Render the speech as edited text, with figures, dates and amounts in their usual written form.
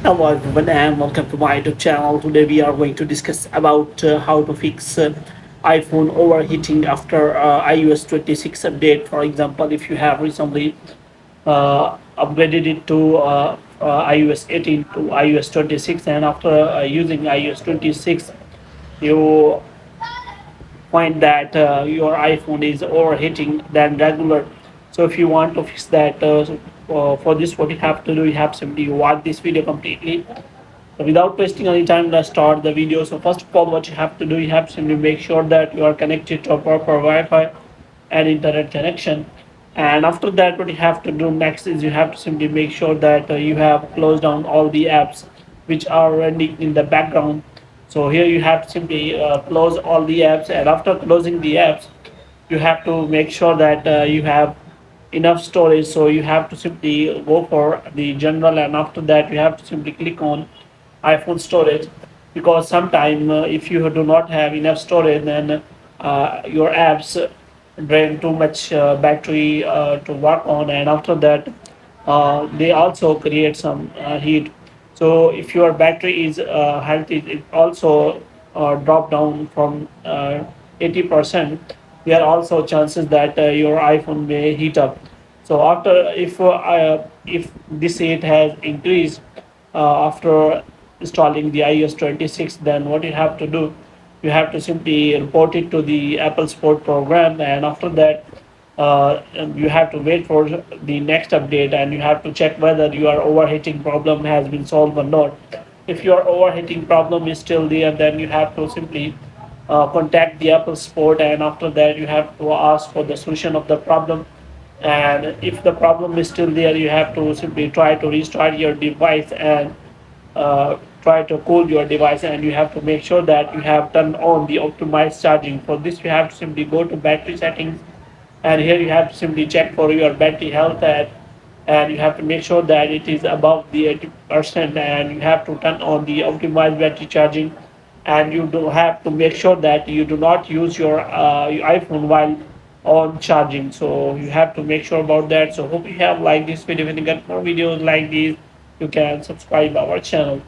Hello everyone and welcome to my YouTube channel. Today we are going to discuss about how to fix iPhone overheating after iOS 26 update. For example, if you have recently upgraded it to iOS 18 to iOS 26, and after using iOS 26 you find that your iPhone is overheating than regular. So if you want to fix that, for this what you have to do, you have simply watch this video completely. So without wasting any time, let's start the video. So first of all, what you have to do, you have to simply make sure that you are connected to a proper Wi-Fi and internet connection. And after that, what you have to do next is you have to simply make sure that you have closed down all the apps which are running in the background. So here you have to simply close all the apps, and after closing the apps, you have to make sure that you have enough storage. So you have to simply go for the general, and after that you have to simply click on iPhone storage, because sometime if you do not have enough storage, then your apps drain too much battery to work on, and after that they also create some heat. So if your battery is healthy, it also drop down from 80%. There are also chances that your iPhone may heat up. So after, if this heat has increased after installing the iOS 26, then what you have to do, you have to simply report it to the Apple Support program, and after that you have to wait for the next update, and you have to check whether your overheating problem has been solved or not. If your overheating problem is still there, then you have to simply contact the Apple Support, and after that you have to ask for the solution of the problem. And if the problem is still there, you have to simply try to restart your device and try to cool your device, and you have to make sure that you have turned on the optimized charging. For this, you have to simply go to battery settings, and here you have to simply check for your battery health, and you have to make sure that it is above the 80%, and you have to turn on the optimized battery charging. And you do have to make sure that you do not use your iPhone while on charging. So you have to make sure about that. So hope you have liked this video. When you get more videos like these, you can subscribe our channel.